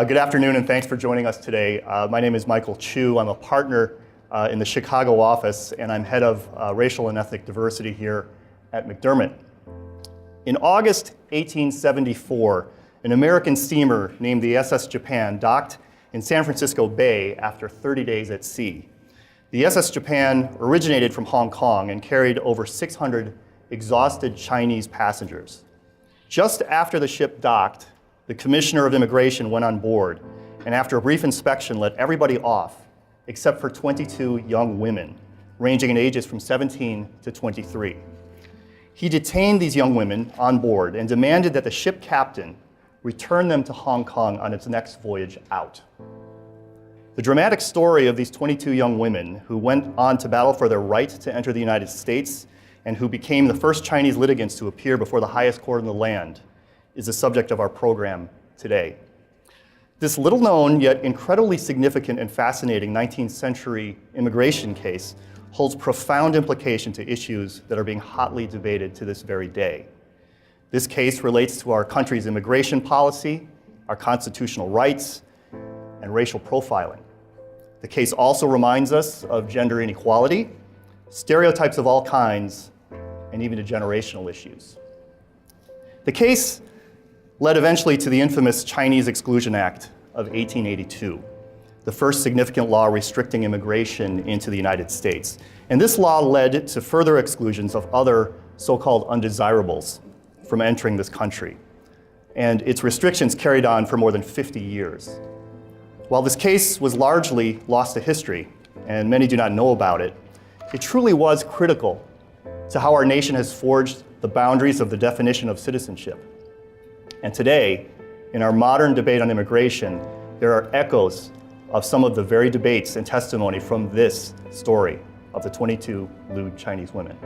Good afternoon, and thanks for joining us today. My name is Michael Chu. I'm a partner in the Chicago office, and I'm head of racial and ethnic diversity here at McDermott. In August 1874, an American steamer named the SS Japan docked in San Francisco Bay after 30 days at sea. The SS Japan originated from Hong Kong and carried over 600 exhausted Chinese passengers. Just after the ship docked, the Commissioner of Immigration went on board, and after a brief inspection, let everybody off, except for 22 young women, ranging in ages from 17 to 23. He detained these young women on board and demanded that the ship captain return them to Hong Kong on its next voyage out. The dramatic story of these 22 young women who went on to battle for their right to enter the United States and who became the first Chinese litigants to appear before the highest court in the land is the subject of our program today. This little-known yet incredibly significant and fascinating 19th century immigration case holds profound implication to issues that are being hotly debated to this very day. This case relates to our country's immigration policy, our constitutional rights, and racial profiling. The case also reminds us of gender inequality, stereotypes of all kinds, and even to generational issues. The case led eventually to the infamous Chinese Exclusion Act of 1882, the first significant law restricting immigration into the United States. And this law led to further exclusions of other so-called undesirables from entering this country. And its restrictions carried on for more than 50 years. While this case was largely lost to history, and many do not know about it, it truly was critical to how our nation has forged the boundaries of the definition of citizenship. And today, in our modern debate on immigration, there are echoes of some of the very debates and testimony from this story of the 22 lewd Chinese women.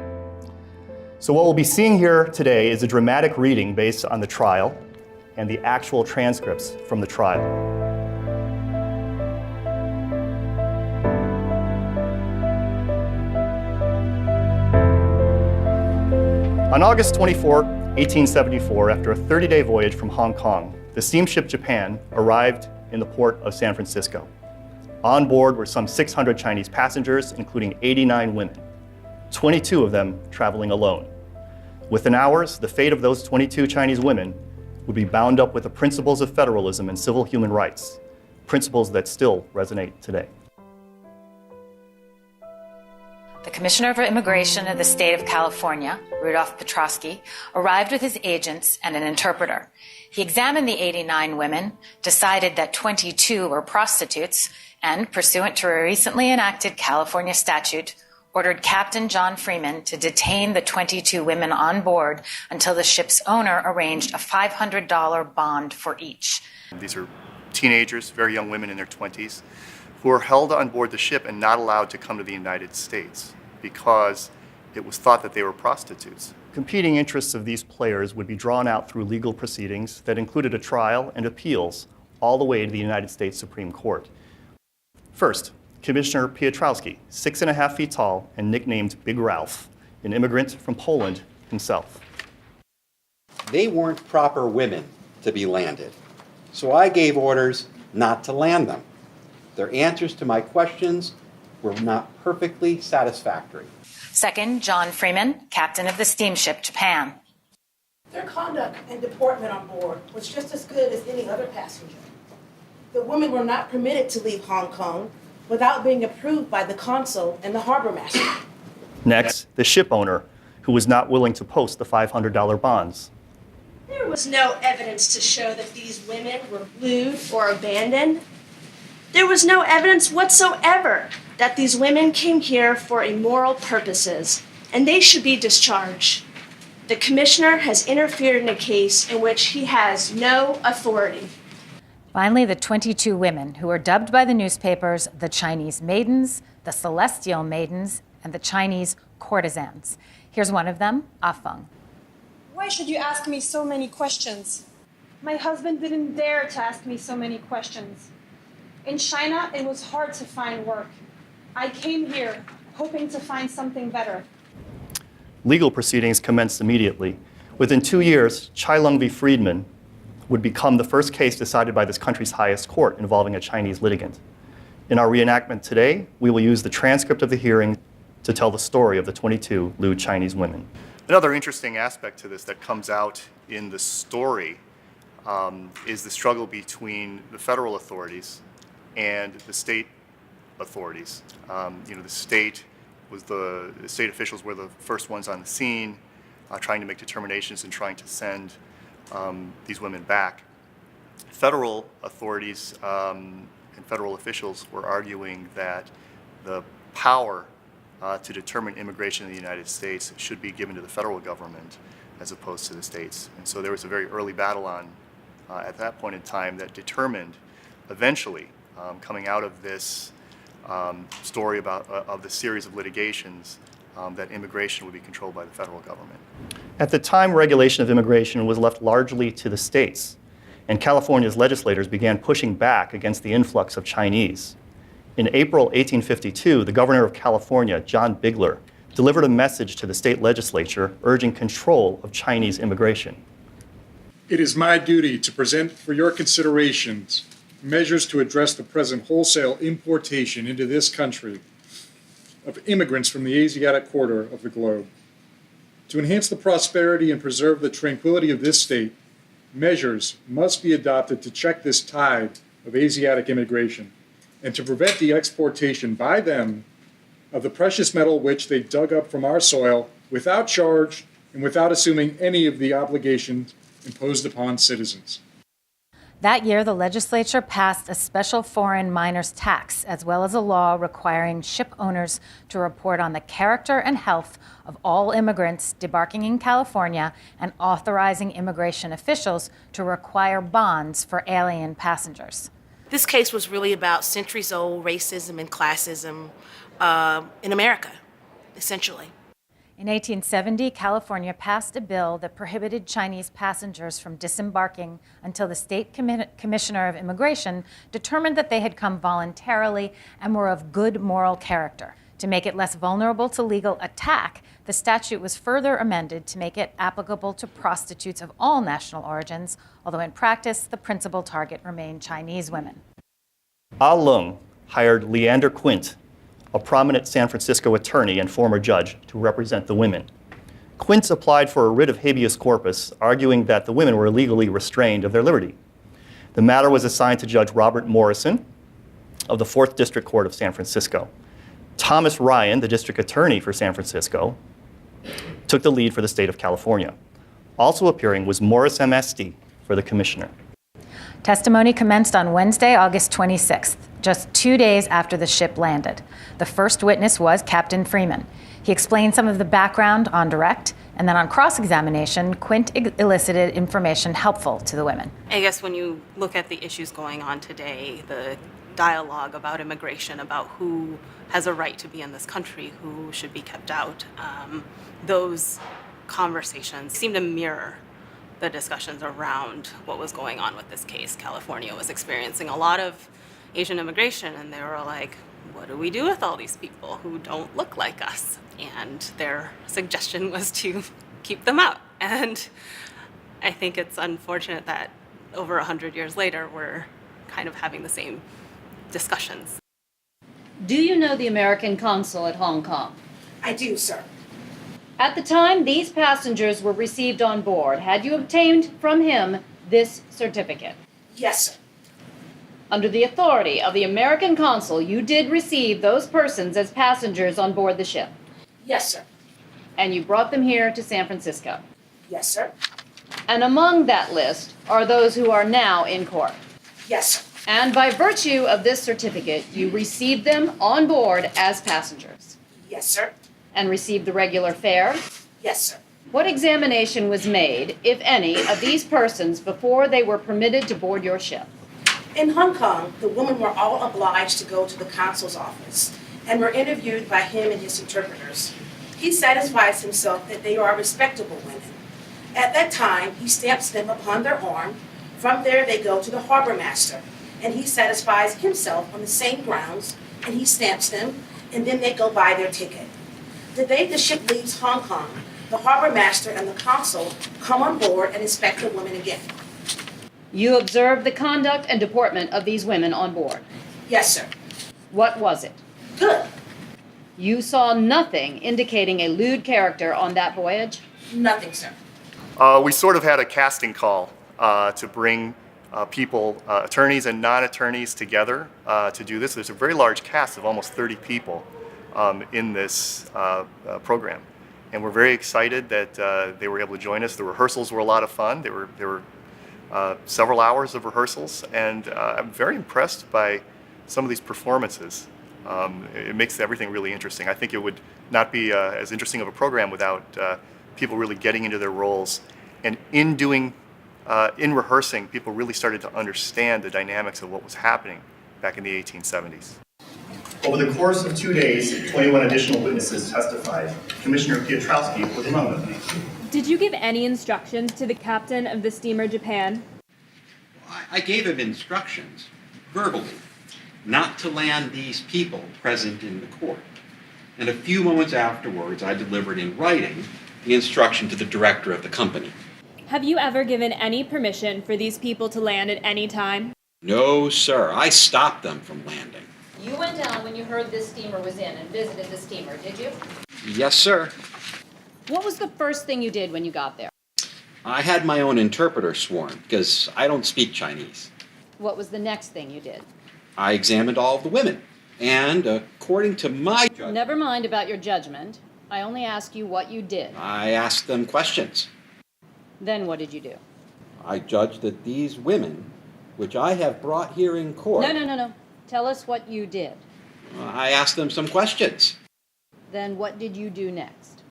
So what we'll be seeing here today is a dramatic reading based on the trial and the actual transcripts from the trial. On August 24, 1874, after a 30-day voyage from Hong Kong, the steamship Japan arrived in the port of San Francisco. On board were some 600 Chinese passengers, including 89 women, 22 of them traveling alone. Within hours, the fate of those 22 Chinese women would be bound up with the principles of federalism and civil human rights, principles that still resonate today. The Commissioner for Immigration of the state of California, Rudolph Petrosky, arrived with his agents and an interpreter. He examined the 89 women, decided that 22 were prostitutes, and, pursuant to a recently enacted California statute, ordered Captain John Freeman to detain the 22 women on board until the ship's owner arranged a $500 bond for each. These are teenagers, very young women in their 20s, who are held on board the ship and not allowed to come to the United States because it was thought that they were prostitutes. Competing interests of these players would be drawn out through legal proceedings that included a trial and appeals all the way to the United States Supreme Court. First, Commissioner Piotrowski, 6.5 feet tall and nicknamed Big Ralph, an immigrant from Poland himself. They weren't proper women to be landed, so I gave orders not to land them. Their answers to my questions were not perfectly satisfactory. Second, John Freeman, captain of the steamship Japan. Their conduct and deportment on board was just as good as any other passenger. The women were not permitted to leave Hong Kong without being approved by the consul and the harbor master. Next, the ship owner, who was not willing to post the $500 bonds. There was no evidence to show that these women were lewd or abandoned. There was no evidence whatsoever that these women came here for immoral purposes, and they should be discharged. The commissioner has interfered in a case in which he has no authority. Finally, the 22 women who were dubbed by the newspapers the Chinese Maidens, the Celestial Maidens, and the Chinese Courtesans. Here's one of them, Afeng. Why should you ask me so many questions? My husband didn't dare to ask me so many questions. In China, it was hard to find work. I came here hoping to find something better. Legal proceedings commenced immediately. Within 2 years, Chy Lung v. Freeman would become the first case decided by this country's highest court involving a Chinese litigant. In our reenactment today, we will use the transcript of the hearing to tell the story of the 22 lewd Chinese women. Another interesting aspect to this that comes out in the story is the struggle between the federal authorities and the state authorities. The state officials were the first ones on the scene, trying to make determinations and trying to send these women back. Federal authorities and federal officials were arguing that the power to determine immigration in the United States should be given to the federal government as opposed to the states. And so there was a very early battle on at that point in time that determined eventually, coming out of this story of the series of litigations, that immigration would be controlled by the federal government. At the time, regulation of immigration was left largely to the states, and California's legislators began pushing back against the influx of Chinese. In April 1852, the governor of California, John Bigler, delivered a message to the state legislature urging control of Chinese immigration. It is my duty to present for your considerations measures to address the present wholesale importation into this country of immigrants from the Asiatic quarter of the globe. To enhance the prosperity and preserve the tranquility of this state, measures must be adopted to check this tide of Asiatic immigration and to prevent the exportation by them of the precious metal which they dug up from our soil without charge and without assuming any of the obligations imposed upon citizens. That year, the legislature passed a special foreign miners tax, as well as a law requiring ship owners to report on the character and health of all immigrants debarking in California and authorizing immigration officials to require bonds for alien passengers. This case was really about centuries-old racism and classism in America, essentially. In 1870, California passed a bill that prohibited Chinese passengers from disembarking until the state commissioner of immigration determined that they had come voluntarily and were of good moral character. To make it less vulnerable to legal attack, the statute was further amended to make it applicable to prostitutes of all national origins, although in practice, the principal target remained Chinese women. Chy Lung hired Leander Quint, a prominent San Francisco attorney and former judge, to represent the women. Quint applied for a writ of habeas corpus, arguing that the women were illegally restrained of their liberty. The matter was assigned to Judge Robert Morrison of the 4th District Court of San Francisco. Thomas Ryan, the district attorney for San Francisco, took the lead for the state of California. Also appearing was Morris M. Esty for the commissioner. Testimony commenced on Wednesday, August 26th, just 2 days after the ship landed. The first witness was Captain Freeman. He explained some of the background on direct, and then on cross-examination, Quint elicited information helpful to the women. I guess when you look at the issues going on today, the dialogue about immigration, about who has a right to be in this country, who should be kept out, those conversations seem to mirror the discussions around what was going on with this case. California was experiencing a lot of Asian immigration, and they were like, what do we do with all these people who don't look like us? And their suggestion was to keep them out. And I think it's unfortunate that over 100 years later, we're kind of having the same discussions. Do you know the American consul at Hong Kong? I do, sir. At the time these passengers were received on board, had you obtained from him this certificate? Yes, sir. Under the authority of the American consul, you did receive those persons as passengers on board the ship? Yes, sir. And you brought them here to San Francisco? Yes, sir. And among that list are those who are now in court? Yes, sir. And by virtue of this certificate, you received them on board as passengers? Yes, sir. And received the regular fare? Yes, sir. What examination was made, if any, of these persons before they were permitted to board your ship? In Hong Kong, the women were all obliged to go to the consul's office and were interviewed by him and his interpreters. He satisfies himself that they are respectable women. At that time, he stamps them upon their arm. From there, they go to the harbor master, and he satisfies himself on the same grounds, and he stamps them, and then they go buy their ticket. The day the ship leaves Hong Kong, the harbor master and the consul come on board and inspect the women again. You observed the conduct and deportment of these women on board. Yes, sir. What was it? Good. You saw nothing indicating a lewd character on that voyage? Nothing, sir. We sort of had a casting call to bring people, attorneys and non-attorneys together to do this. There's a very large cast of almost 30 people in this program. And we're very excited that they were able to join us. The rehearsals were a lot of fun. There were several hours of rehearsals, and I'm very impressed by some of these performances. It makes everything really interesting. I think it would not be as interesting of a program without people really getting into their roles. And in rehearsing, people really started to understand the dynamics of what was happening back in the 1870s. Over the course of 2 days, 21 additional witnesses testified. Commissioner Piotrowski was among them. Did you give any instructions to the captain of the steamer Japan? I gave him instructions, verbally, not to land these people present in the court. And a few moments afterwards, I delivered in writing the instruction to the director of the company. Have you ever given any permission for these people to land at any time? No, sir. I stopped them from landing. You went down when you heard this steamer was in and visited the steamer, did you? Yes, sir. What was the first thing you did when you got there? I had my own interpreter sworn because I don't speak Chinese. What was the next thing you did? I examined all of the women, and according to my judgment, Never mind about your judgment. I only ask you what you did. I asked them questions. Then what did you do? I judged that these women, which I have brought here in court... No. Tell us what you did. I asked them some questions. Then what did you do next?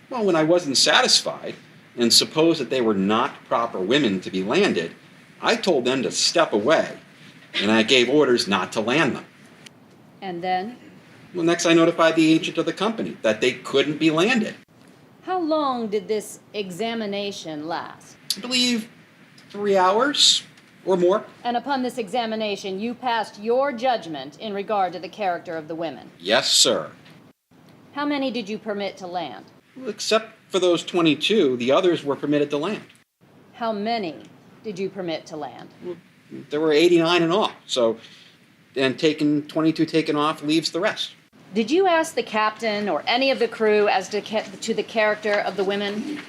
Well, when I wasn't satisfied and supposed that they were not proper women to be landed, I told them to step away, and I gave orders not to land them. And then? Well, next I notified the agent of the company that they couldn't be landed. How long did this examination last? I believe 3 hours or more. And upon this examination, you passed your judgment in regard to the character of the women. Yes, sir. How many did you permit to land? Well, except for those 22, the others were permitted to land. How many did you permit to land? Well, there were 89 in all, and 22 taken off leaves the rest. Did you ask the captain or any of the crew as to the character of the women?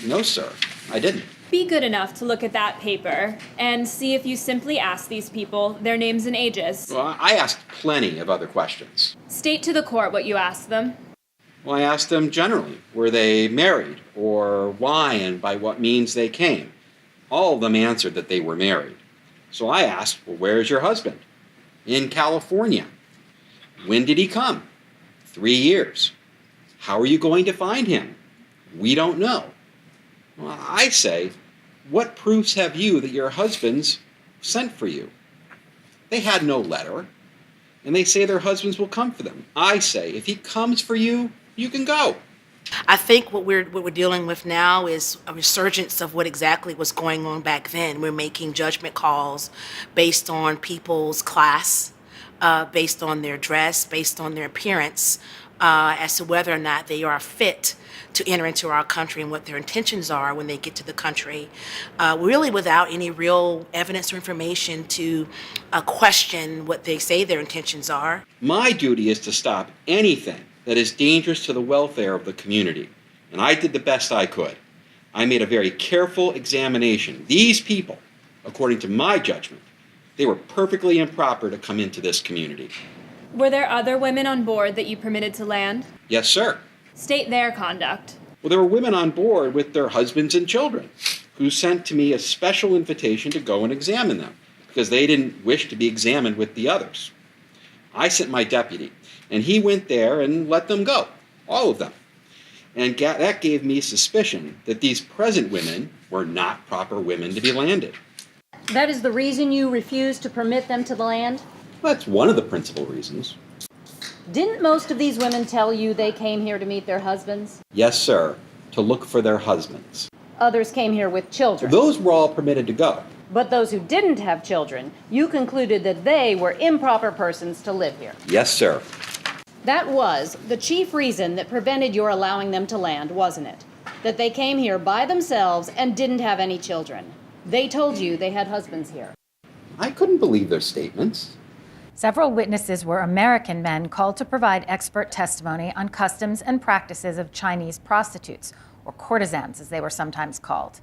No, sir, I didn't. Be good enough to look at that paper and see if you simply ask these people their names and ages. Well, I asked plenty of other questions. State to the court what you asked them. Well, I asked them generally, were they married, or why and by what means they came. All of them answered that they were married. So I asked, well, where's your husband? In California. When did he come? 3 years. How are you going to find him? We don't know. Well, I say, what proofs have you that your husbands sent for you? They had no letter, and they say their husbands will come for them. I say, if he comes for you, you can go. I think what we're dealing with now is a resurgence of what exactly was going on back then. We're making judgment calls based on people's class, based on their dress, based on their appearance, as to whether or not they are fit to enter into our country and what their intentions are when they get to the country, really without any real evidence or information to question what they say their intentions are. My duty is to stop anything that is dangerous to the welfare of the community, and I did the best I could. I made a very careful examination. These people, according to my judgment, they were perfectly improper to come into this community. Were there other women on board that you permitted to land? Yes, sir. State their conduct. Well, there were women on board with their husbands and children who sent to me a special invitation to go and examine them because they didn't wish to be examined with the others. I sent my deputy, and he went there and let them go, all of them. And that gave me suspicion that these present women were not proper women to be landed. That is the reason you refused to permit them to land? That's one of the principal reasons. Didn't most of these women tell you they came here to meet their husbands? Yes, sir, to look for their husbands. Others came here with children. Those were all permitted to go. But those who didn't have children, you concluded that they were improper persons to live here. Yes, sir. That was the chief reason that prevented your allowing them to land, wasn't it? That they came here by themselves and didn't have any children. They told you they had husbands here. I couldn't believe their statements. Several witnesses were American men called to provide expert testimony on customs and practices of Chinese prostitutes, or courtesans as they were sometimes called.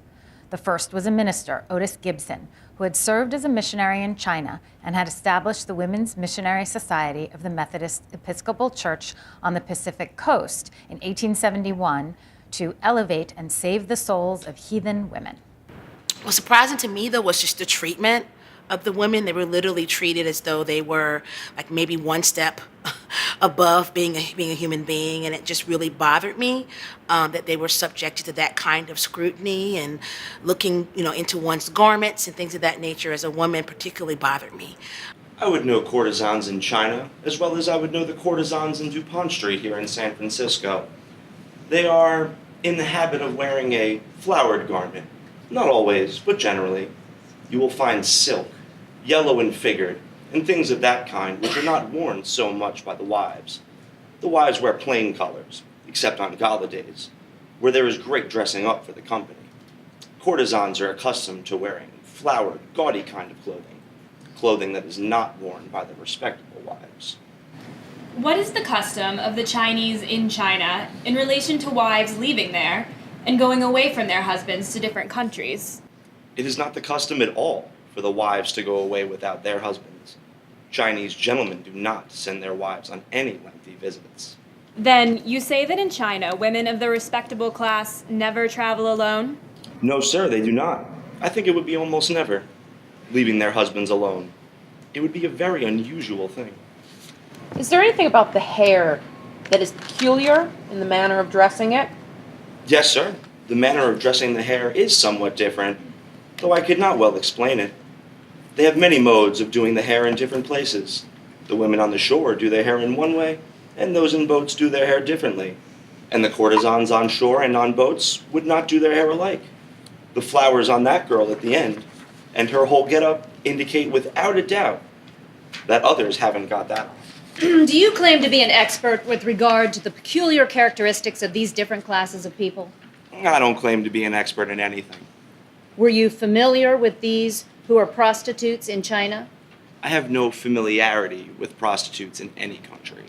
The first was a minister, Otis Gibson, who had served as a missionary in China and had established the Women's Missionary Society of the Methodist Episcopal Church on the Pacific Coast in 1871 to elevate and save the souls of heathen women. What's surprising to me, though, was just the treatment of the women. They were literally treated as though they were like maybe one step above being a human being, and it just really bothered me that they were subjected to that kind of scrutiny, and looking, into one's garments and things of that nature as a woman particularly bothered me. I would know courtesans in China as well as I would know the courtesans in DuPont Street here in San Francisco. They are in the habit of wearing a flowered garment. Not always, but generally. You will find silk, yellow and figured, and things of that kind which are not worn so much by the wives. The wives wear plain colors, except on gala days, where there is great dressing up for the company. Courtesans are accustomed to wearing flowered, gaudy kind of clothing that is not worn by the respectable wives. What is the custom of the Chinese in China in relation to wives leaving there and going away from their husbands to different countries? It is not the custom at all for the wives to go away without their husbands. Chinese gentlemen do not send their wives on any lengthy visits. Then you say that in China, women of the respectable class never travel alone? No, sir, they do not. I think it would be almost never, leaving their husbands alone. It would be a very unusual thing. Is there anything about the hair that is peculiar in the manner of dressing it? Yes, sir. The manner of dressing the hair is somewhat different, though I could not well explain it. They have many modes of doing the hair in different places. The women on the shore do their hair in one way, and those in boats do their hair differently. And the courtesans on shore and on boats would not do their hair alike. The flowers on that girl at the end, and her whole getup, indicate without a doubt that others haven't got that. Do you claim to be an expert with regard to the peculiar characteristics of these different classes of people? I don't claim to be an expert in anything. Were you familiar with these who are prostitutes in China? I have no familiarity with prostitutes in any country.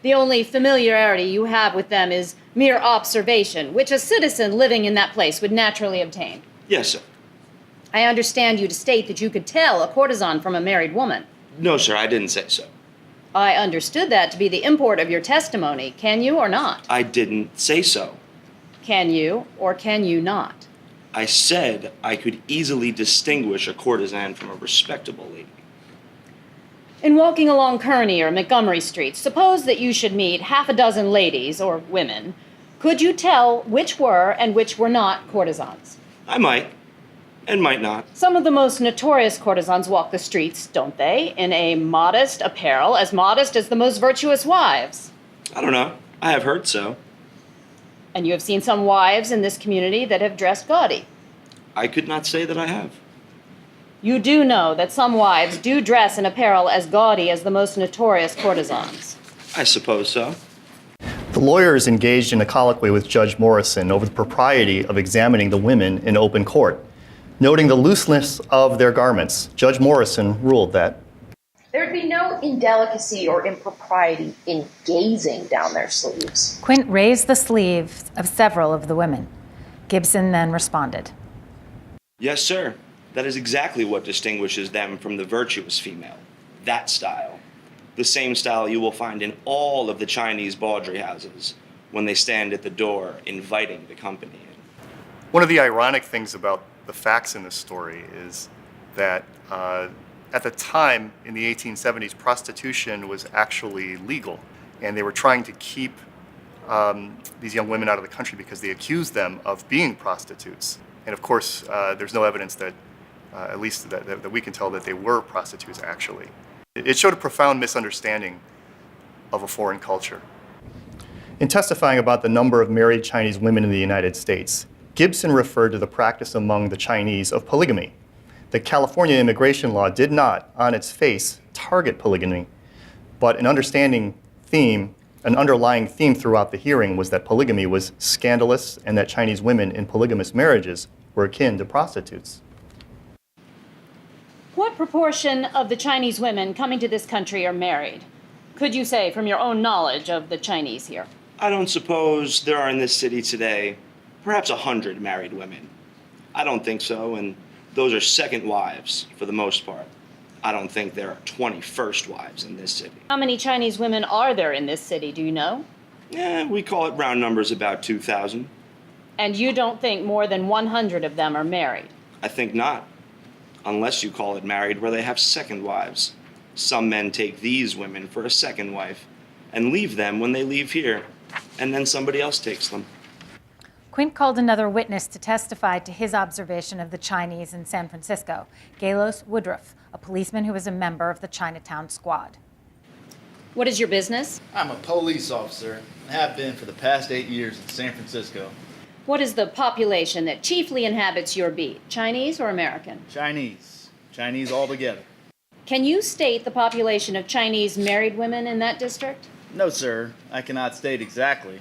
The only familiarity you have with them is mere observation, which a citizen living in that place would naturally obtain. Yes, sir. I understand you to state that you could tell a courtesan from a married woman. No, sir, I didn't say so. I understood that to be the import of your testimony. Can you or not? I didn't say so. Can you or can you not? I said I could easily distinguish a courtesan from a respectable lady. In walking along Kearny or Montgomery Street, suppose that you should meet half a dozen ladies or women. Could you tell which were and which were not courtesans? I might, and might not. Some of the most notorious courtesans walk the streets, don't they, in a modest apparel, as modest as the most virtuous wives? I don't know. I have heard so. And you have seen some wives in this community that have dressed gaudy. I could not say that I have. You do know that some wives do dress in apparel as gaudy as the most notorious courtesans. I suppose so. The lawyers engaged in a colloquy with Judge Morrison over the propriety of examining the women in open court. Noting the looseness of their garments, Judge Morrison ruled that there'd be no indelicacy or impropriety in gazing down their sleeves. Quint raised the sleeves of several of the women. Gibson then responded. Yes, sir. That is exactly what distinguishes them from the virtuous female. That style. The same style you will find in all of the Chinese bawdry houses when they stand at the door inviting the company in. one of the ironic things about the facts in this story is that at the time, in the 1870s, prostitution was actually legal, and they were trying to keep these young women out of the country because they accused them of being prostitutes. And of course, there's no evidence that, at least that we can tell, that they were prostitutes actually. It showed a profound misunderstanding of a foreign culture. In testifying about the number of married Chinese women in the United States, Gibson referred to the practice among the Chinese of polygamy. The California immigration law did not, on its face, target polygamy, but an underlying theme throughout the hearing was that polygamy was scandalous and that Chinese women in polygamous marriages were akin to prostitutes. What proportion of the Chinese women coming to this country are married? Could you say from your own knowledge of the Chinese here? I don't suppose there are in this city today perhaps 100 married women. I don't think so, and those are second wives for the most part. I don't think there are 20 first wives in this city. How many Chinese women are there in this city, do you know? We call it round numbers about 2,000. And you don't think more than 100 of them are married? I think not, unless you call it married where they have second wives. Some men take these women for a second wife and leave them when they leave here, and then somebody else takes them. Quint called another witness to testify to his observation of the Chinese in San Francisco, Galos Woodruff, a policeman who was a member of the Chinatown Squad. What is your business? I'm a police officer and have been for the past 8 years in San Francisco. What is the population that chiefly inhabits your beat, Chinese or American? Chinese. Chinese altogether. Can you state the population of Chinese married women in that district? No, sir, I cannot state exactly.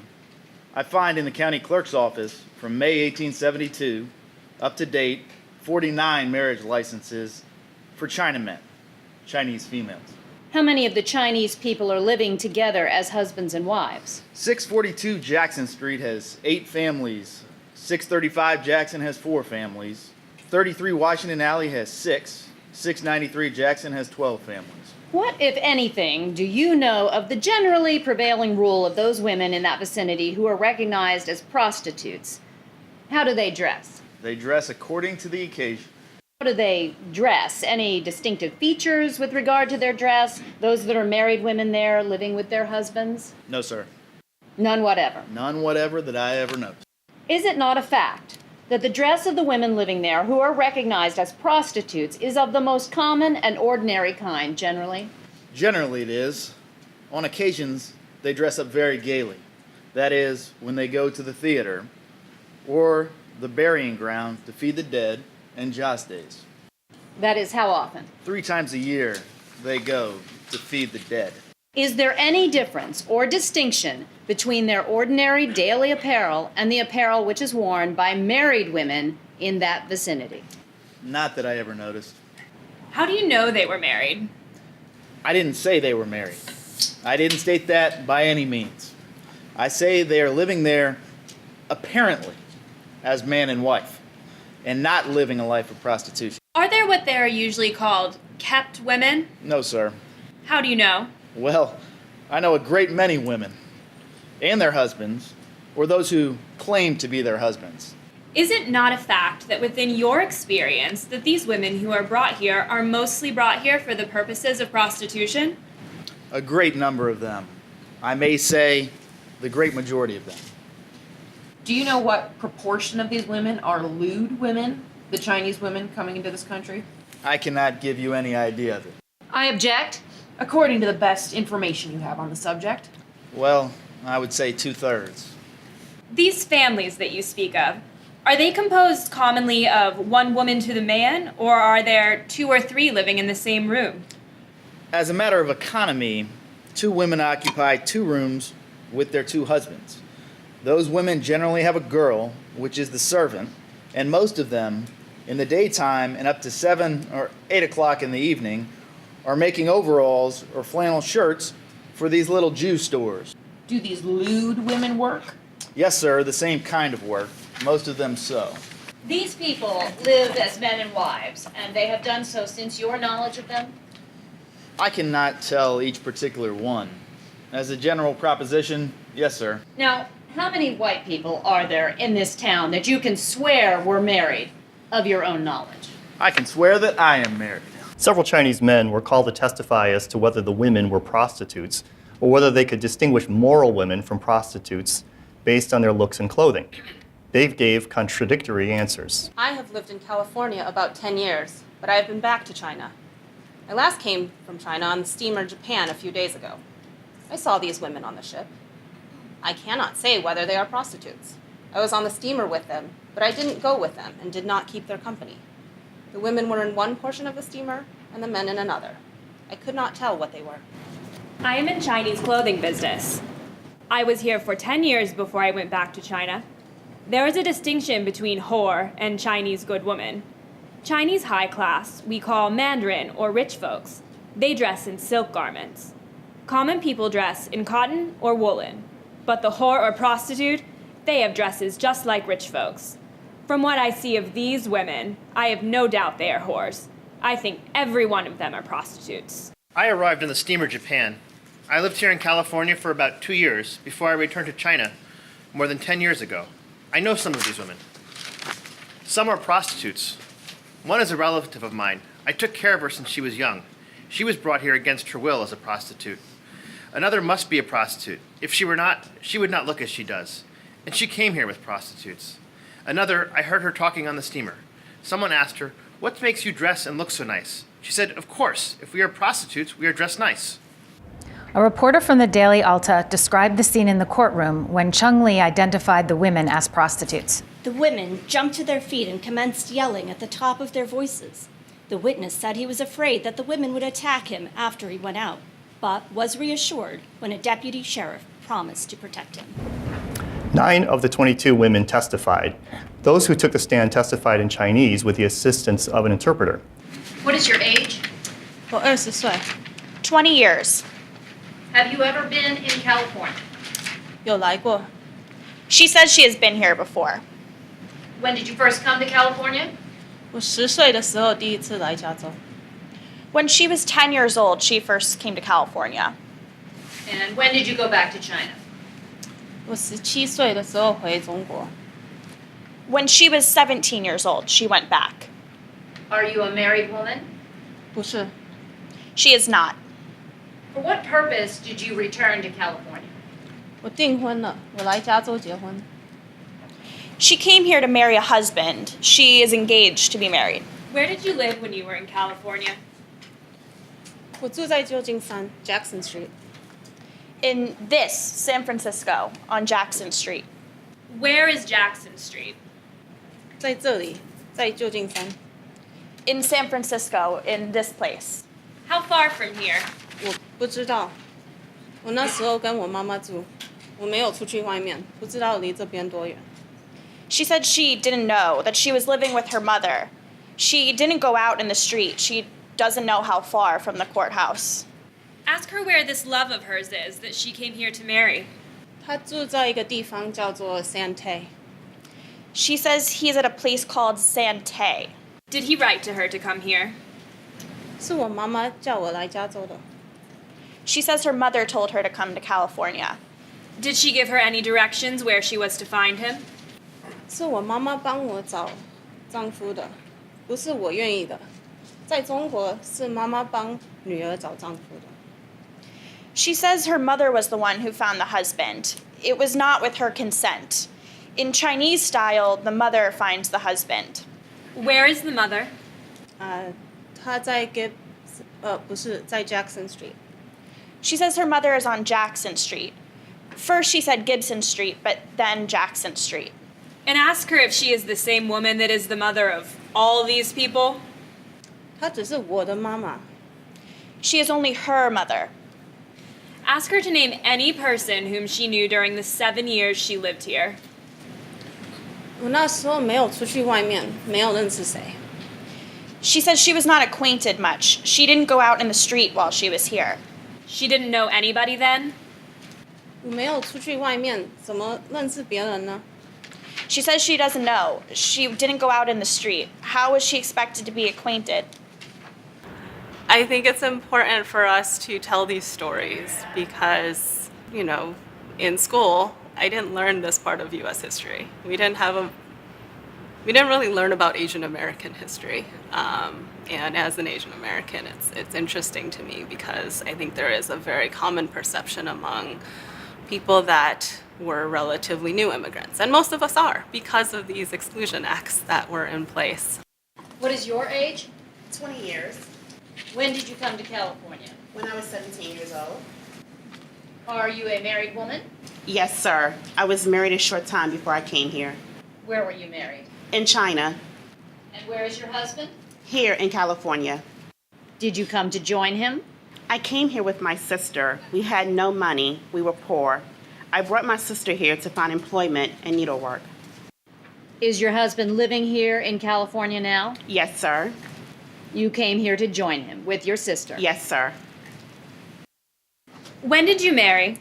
I find in the county clerk's office from May 1872 up to date 49 marriage licenses for Chinamen, Chinese females. How many of the Chinese people are living together as husbands and wives? 642 Jackson Street has 8 families. 635 Jackson has 4 families. 33 Washington Alley has 6. 693 Jackson has 12 families. What, if anything, do you know of the generally prevailing rule of those women in that vicinity who are recognized as prostitutes? How do they dress? They dress according to the occasion. How do they dress? Any distinctive features with regard to their dress? Those that are married women there living with their husbands? No, sir. None whatever. None whatever that I ever noticed. Is it not a fact that the dress of the women living there who are recognized as prostitutes is of the most common and ordinary kind, generally? Generally it is. On occasions, they dress up very gaily. That is, when they go to the theater or the burying ground to feed the dead and joss days. That is how often? 3 times a year they go to feed the dead. Is there any difference or distinction between their ordinary daily apparel and the apparel which is worn by married women in that vicinity? Not that I ever noticed. How do you know they were married? I didn't say they were married. I didn't state that by any means. I say they are living there apparently as man and wife and not living a life of prostitution. Are there what they're usually called kept women? No, sir. How do you know? Well, I know a great many women and their husbands, or those who claim to be their husbands. Is it not a fact that within your experience that these women who are brought here are mostly brought here for the purposes of prostitution? A great number of them. I may say the great majority of them. Do you know what proportion of these women are lewd women, the Chinese women coming into this country? I cannot give you any idea of it. I object. According to the best information you have on the subject. Well, I would say 2/3. These families that you speak of, are they composed commonly of one woman to the man, or are there 2 or 3 living in the same room? As a matter of economy, 2 women occupy 2 rooms with their 2 husbands. Those women generally have a girl, which is the servant, and most of them, in the daytime and up to 7 or 8 o'clock in the evening, are making overalls or flannel shirts for these little Jew stores. Do these lewd women work? Yes, sir, the same kind of work. Most of them so. These people live as men and wives, and they have done so since your knowledge of them? I cannot tell each particular one. As a general proposition, yes, sir. Now, how many white people are there in this town that you can swear were married of your own knowledge? I can swear that I am married. Several Chinese men were called to testify as to whether the women were prostitutes or whether they could distinguish moral women from prostitutes based on their looks and clothing. They gave contradictory answers. I have lived in California about 10 years, but I have been back to China. I last came from China on the steamer Japan a few days ago. I saw these women on the ship. I cannot say whether they are prostitutes. I was on the steamer with them, but I didn't go with them and did not keep their company. The women were in one portion of the steamer and the men in another. I could not tell what they were. I am in Chinese clothing business. I was here for 10 years before I went back to China. There is a distinction between whore and Chinese good woman. Chinese high class we call Mandarin or rich folks. They dress in silk garments. Common people dress in cotton or woolen. But the whore or prostitute, they have dresses just like rich folks. From what I see of these women, I have no doubt they are whores. I think every one of them are prostitutes. I arrived on the steamer Japan. I lived here in California for about 2 years before I returned to China more than 10 years ago. I know some of these women. Some are prostitutes. One is a relative of mine. I took care of her since she was young. She was brought here against her will as a prostitute. Another must be a prostitute. If she were not, she would not look as she does. And she came here with prostitutes. Another, I heard her talking on the steamer. Someone asked her, "What makes you dress and look so nice?" She said, "Of course, if we are prostitutes, we are dressed nice." A reporter from the Daily Alta described the scene in the courtroom when Chung Lee identified the women as prostitutes. The women jumped to their feet and commenced yelling at the top of their voices. The witness said he was afraid that the women would attack him after he went out, but was reassured when a deputy sheriff promised to protect him. 9 of the 22 women testified. Those who took the stand testified in Chinese with the assistance of an interpreter. What is your age? 我20岁 20 years. Have you ever been in California? 有来过 She says she has been here before. When did you first come to California? 我10岁的时候第一次来加州 When she was 10 years old, she first came to California. And when did you go back to China? 我17岁的时候回中国 When she was 17 years old, she went back. Are you a married woman? 不是 She is not. For what purpose did you return to California? 我订婚了我来加州结婚 She came here to marry a husband. She is engaged to be married. Where did you live when you were in California? 我住在旧金山 Jackson Street In this, San Francisco, on Jackson Street. Where is Jackson Street? 在这里在旧金山 In San Francisco, in this place. How far from here? 我不知道我那时候跟我妈妈住我没有出去外面不知道离这边多远 She said she didn't know, that she was living with her mother. She didn't go out in the street. She doesn't know how far from the courthouse. Ask her where this love of hers is that she came here to marry. 她住在一个地方叫做 Sante She says he's at a place called Sante. Did he write to her to come here? 是我妈妈叫我来加州的 She says her mother told her to come to California. Did she give her any directions where she was to find him? 是我妈妈帮我找丈夫的不是我愿意的在中国是妈妈帮女儿找丈夫的 She says her mother was the one who found the husband. It was not with her consent. In Chinese style, the mother finds the husband. Where is the mother? 她在不是在 Jackson Street She says her mother is on Jackson Street. First she said Gibson Street, but then Jackson Street. And ask her if she is the same woman that is the mother of all these people. 她只是我的妈妈 She is only her mother. Ask her to name any person whom she knew during the 7 years she lived here. 我那时候没有出去外面没有认识谁 She says she was not acquainted much. She didn't go out in the street while she was here. She didn't know anybody then? 我没有出去外面怎么认识别人呢 She says she doesn't know. She didn't go out in the street. How was she expected to be acquainted? I think it's important for us to tell these stories because, in school, I didn't learn this part of U.S. history. We didn't really learn about Asian American history. And as an Asian American, it's interesting to me because I think there is a very common perception among people that were relatively new immigrants. And most of us are because of these exclusion acts that were in place. What is your age? 20 years When did you come to California? when I was 17 years old Are you a married woman? Yes, sir. I was married a short time before I came here. Where were you married? In China, And where is your husband? here in California. Did you come to join him? I came here with my sister. We had no money. We were poor. I brought my sister here to find employment and needlework. Is your husband living here in California now? Yes, sir. You came here to join him with your sister? Yes, sir. When did you marry?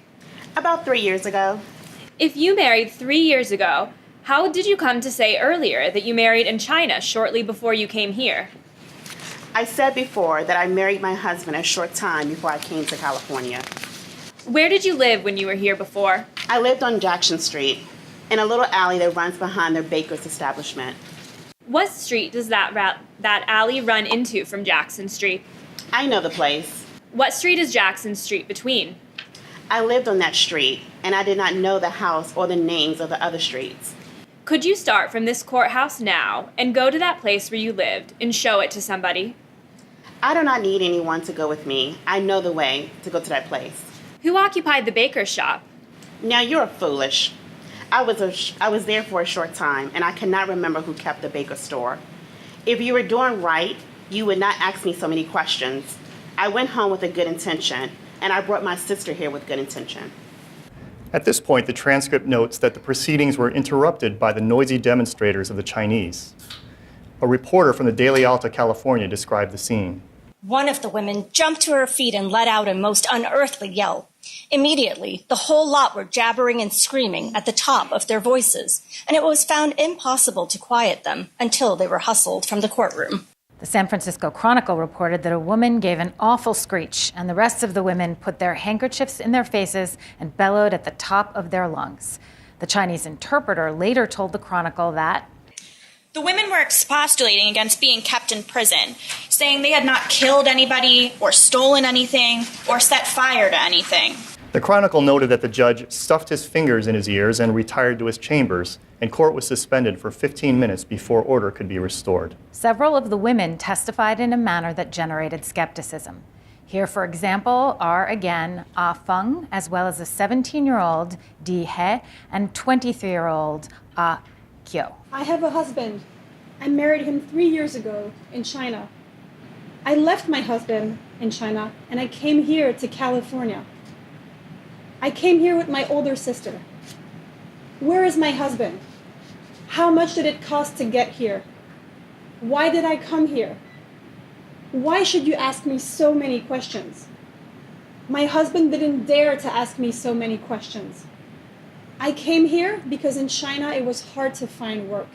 About 3 years ago. If you married 3 years ago, how did you come to say earlier that you married in China shortly before you came here? I said before that I married my husband a short time before I came to California. Where did you live when you were here before? I lived on Jackson Street, in a little alley that runs behind their baker's establishment. What street does that alley run into from Jackson Street? I know the place. What street is Jackson Street between? I lived on that street, and I did not know the house or the names of the other streets. Could you start from this courthouse now and go to that place where you lived and show it to somebody? I do not need anyone to go with me. I know the way to go to that place. Who occupied the baker's shop? Now you're foolish. I was there for a short time, and I cannot remember who kept the baker store. If you were doing right, you would not ask me so many questions. I went home with a good intention, and I brought my sister here with good intention. At this point, the transcript notes that the proceedings were interrupted by the noisy demonstrators of the Chinese. A reporter from the Daily Alta, California, described the scene. One of the women jumped to her feet and let out a most unearthly yell. Immediately, the whole lot were jabbering and screaming at the top of their voices, and it was found impossible to quiet them until they were hustled from the courtroom. The San Francisco Chronicle reported that a woman gave an awful screech, and the rest of the women put their handkerchiefs in their faces and bellowed at the top of their lungs. The Chinese interpreter later told the Chronicle that the women were expostulating against being kept in prison, saying they had not killed anybody or stolen anything or set fire to anything. The Chronicle noted that the judge stuffed his fingers in his ears and retired to his chambers, and court was suspended for 15 minutes before order could be restored. several of the women testified in a manner that generated skepticism. Here, for example, are again Ah Feng, as well as a 17-year-old Di He and 23-year-old Ah Kyo. I have a husband. I married him 3 years ago in China. I left my husband in China and I came here to California. I came here with my older sister. Where is my husband? How much did it cost to get here? Why did I come here? Why should you ask me so many questions? My husband didn't dare to ask me so many questions. I came here because in China it was hard to find work.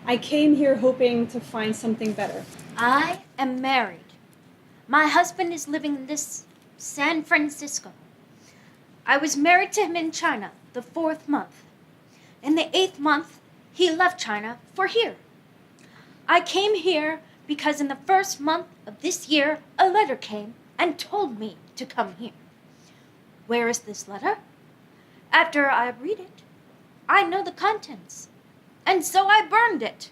I came here hoping to find something better. I am married. My husband is living in this San Francisco. I was married to him in China the 4th month. In the 8th month, he left China for here. I came here because in the 1st month of this year, a letter came and told me to come here. Where is this letter? After I read it, I know the contents, and so I burned it.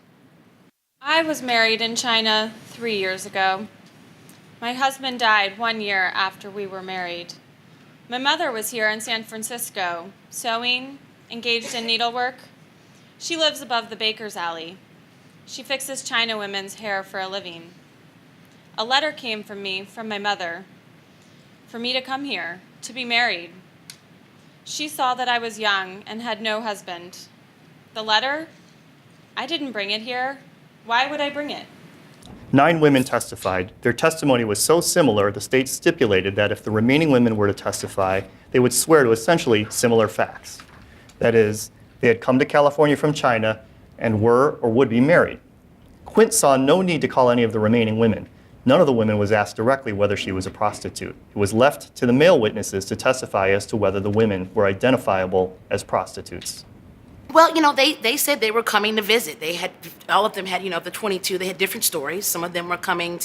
I was married in China 3 years ago. My husband died 1 year after we were married. My mother was here in San Francisco, sewing, engaged in needlework. She lives above the baker's alley. She fixes China women's hair for a living. A letter came from me, from my mother, for me to come here, to be married. She saw that I was young and had no husband. The letter? I didn't bring it here. Why would I bring it? 9 women testified. Their testimony was so similar, the state stipulated that if the remaining women were to testify, they would swear to essentially similar facts. That is, they had come to California from China and were or would be married. Quint saw no need to call any of the remaining women. None of the women was asked directly whether she was a prostitute. It was left to the male witnesses to testify as to whether the women were identifiable as prostitutes. Well, they said they were coming to visit. All of them had, the 22, they had different stories. Some of them were coming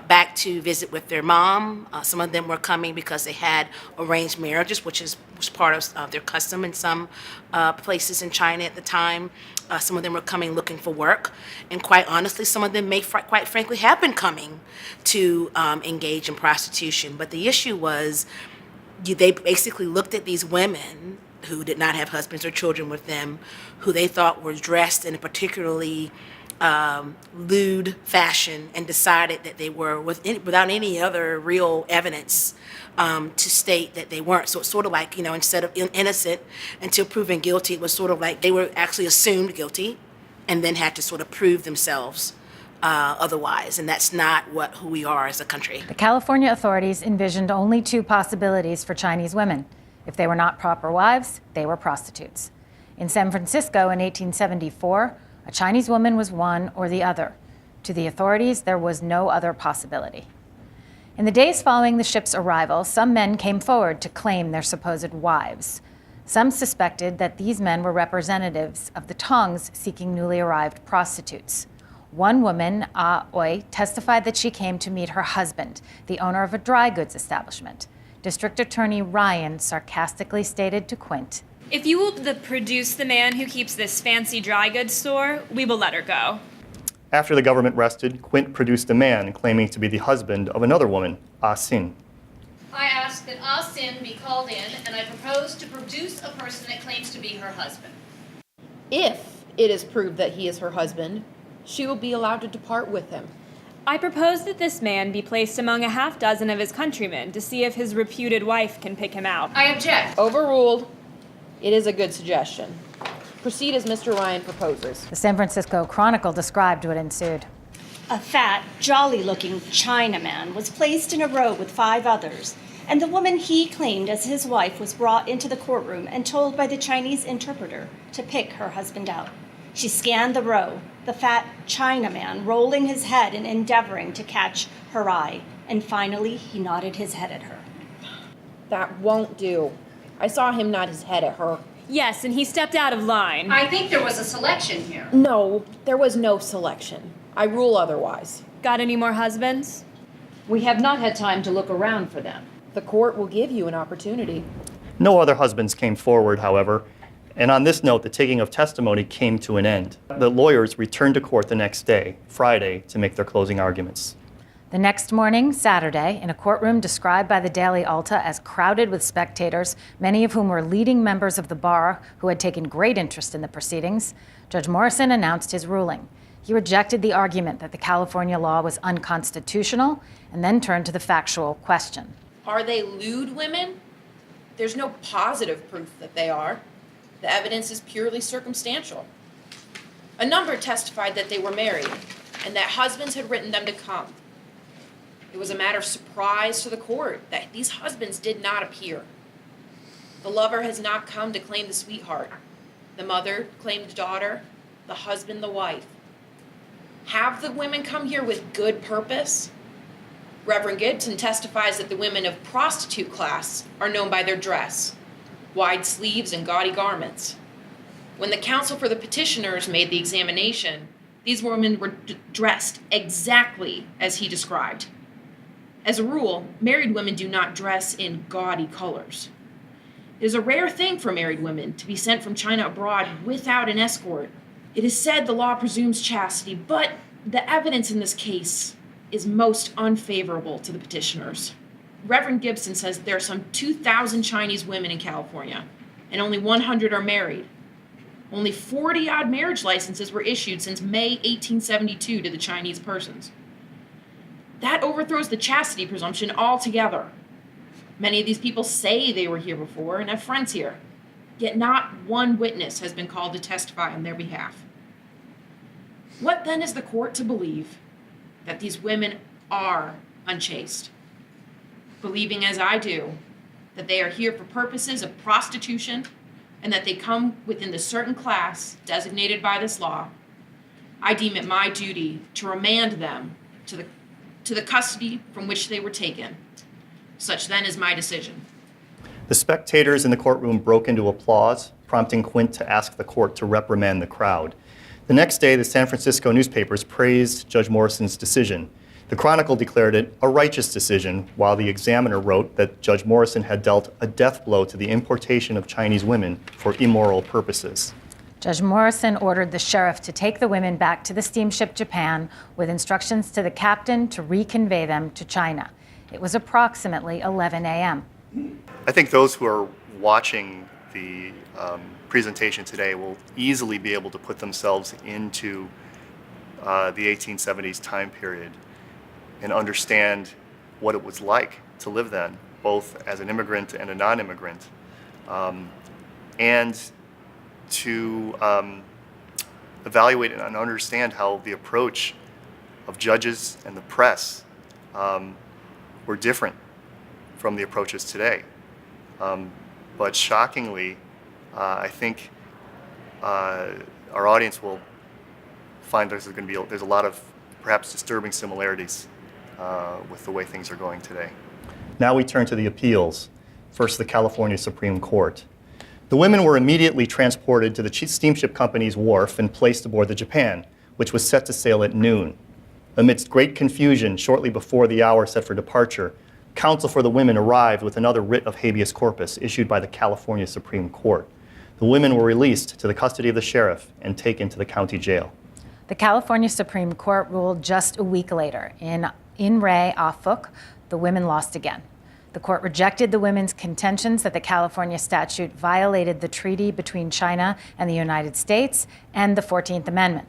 back to visit with their mom. Some of them were coming because they had arranged marriages, which was part of their custom in some places in China at the time. Some of them were coming looking for work. And quite honestly, some of them may, quite frankly, have been coming to engage in prostitution. But the issue was they basically looked at these women who did not have husbands or children with them, who they thought were dressed in a particularly lewd fashion and decided that they were without any other real evidence to state that they weren't. So it's sort of like, instead of innocent until proven guilty, it was sort of like they were actually assumed guilty and then had to sort of prove themselves otherwise. And that's not who we are as a country. The California authorities envisioned only two possibilities for Chinese women. If they were not proper wives, they were prostitutes. In San Francisco in 1874, a Chinese woman was one or the other. To the authorities, there was no other possibility. In the days following the ship's arrival, some men came forward to claim their supposed wives. Some suspected that these men were representatives of the Tongs seeking newly arrived prostitutes. One woman, Ah Oi, testified that she came to meet her husband, the owner of a dry goods establishment. District Attorney Ryan sarcastically stated to Quint, "If you will produce the man who keeps this fancy dry goods store, we will let her go." After the government rested, Quint produced a man claiming to be the husband of another woman, Ah Sin. I ask that Ah Sin be called in, and I propose to produce a person that claims to be her husband. If it is proved that he is her husband, she will be allowed to depart with him. I propose that this man be placed among a half dozen of his countrymen to see if his reputed wife can pick him out. I object. Overruled. It is a good suggestion. Proceed as Mr. Ryan proposes. The San Francisco Chronicle described what ensued. A fat, jolly-looking Chinaman was placed in a row with 5 others, and the woman he claimed as his wife was brought into the courtroom and told by the Chinese interpreter to pick her husband out. She scanned the row, the fat Chinaman rolling his head and endeavoring to catch her eye, and finally he nodded his head at her. That won't do. I saw him nod his head at her. Yes, and he stepped out of line. I think there was a selection here. No, there was no selection. I rule otherwise. Got any more husbands? We have not had time to look around for them. The court will give you an opportunity. No other husbands came forward, however, and on this note, the taking of testimony came to an end. The lawyers returned to court the next day, Friday, to make their closing arguments. The next morning, Saturday, in a courtroom described by the Daily Alta as crowded with spectators, many of whom were leading members of the bar who had taken great interest in the proceedings, Judge Morrison announced his ruling. He rejected the argument that the California law was unconstitutional and then turned to the factual question. Are they lewd women? There's no positive proof that they are. The evidence is purely circumstantial. A number testified that they were married and that husbands had written them to come. It was a matter of surprise to the court that these husbands did not appear. The lover has not come to claim the sweetheart. The mother claimed the daughter, the husband the wife. Have the women come here with good purpose? Reverend Gibson testifies that the women of prostitute class are known by their dress, wide sleeves and gaudy garments. When the counsel for the petitioners made the examination, these women were dressed exactly as he described. As a rule, married women do not dress in gaudy colors. It is a rare thing for married women to be sent from China abroad without an escort. It is said the law presumes chastity, but the evidence in this case is most unfavorable to the petitioners. Reverend Gibson says there are some 2,000 Chinese women in California, and only 100 are married. Only 40-odd marriage licenses were issued since May 1872 to the Chinese persons. That overthrows the chastity presumption altogether. Many of these people say they were here before and have friends here, yet not one witness has been called to testify on their behalf. What then is the court to believe? That these women are unchaste? Believing as I do, that they are here for purposes of prostitution and that they come within the certain class designated by this law, I deem it my duty to remand them to the custody from which they were taken. Such then is my decision. The spectators in the courtroom broke into applause, prompting Quint to ask the court to reprimand the crowd. The next day, the San Francisco newspapers praised Judge Morrison's decision. The Chronicle declared it a righteous decision, while the Examiner wrote that Judge Morrison had dealt a death blow to the importation of Chinese women for immoral purposes. Judge Morrison ordered the sheriff to take the women back to the steamship Japan with instructions to the captain to reconvey them to China. It was approximately 11 a.m. I think those who are watching the presentation today will easily be able to put themselves into the 1870s time period and understand what it was like to live then, both as an immigrant and a non-immigrant, and to evaluate and understand how the approach of judges and the press were different from the approaches today. But shockingly, I think our audience will find there's a lot of perhaps disturbing similarities with the way things are going today. Now we turn to the appeals. First, the California Supreme Court. The women were immediately transported to the steamship company's wharf and placed aboard the Japan, which was set to sail at noon. Amidst great confusion, shortly before the hour set for departure, counsel for the women arrived with another writ of habeas corpus issued by the California Supreme Court. The women were released to the custody of the sheriff and taken to the county jail. The California Supreme Court ruled just a week later. In re Afuk, the women lost again. The court rejected the women's contentions that the California statute violated the treaty between China and the United States and the 14th Amendment.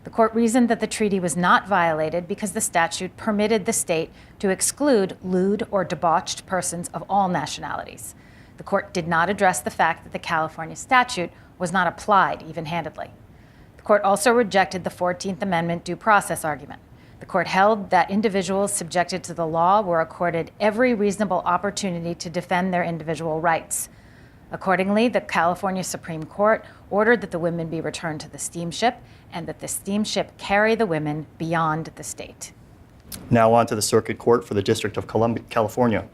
The court reasoned that the treaty was not violated because the statute permitted the state to exclude lewd or debauched persons of all nationalities. The court did not address the fact that the California statute was not applied even-handedly. The court also rejected the 14th Amendment due process argument. The court held that individuals subjected to the law were accorded every reasonable opportunity to defend their individual rights. Accordingly, the California Supreme Court ordered that the women be returned to the steamship and that the steamship carry the women beyond the state. Now on to the Circuit Court for the District of California.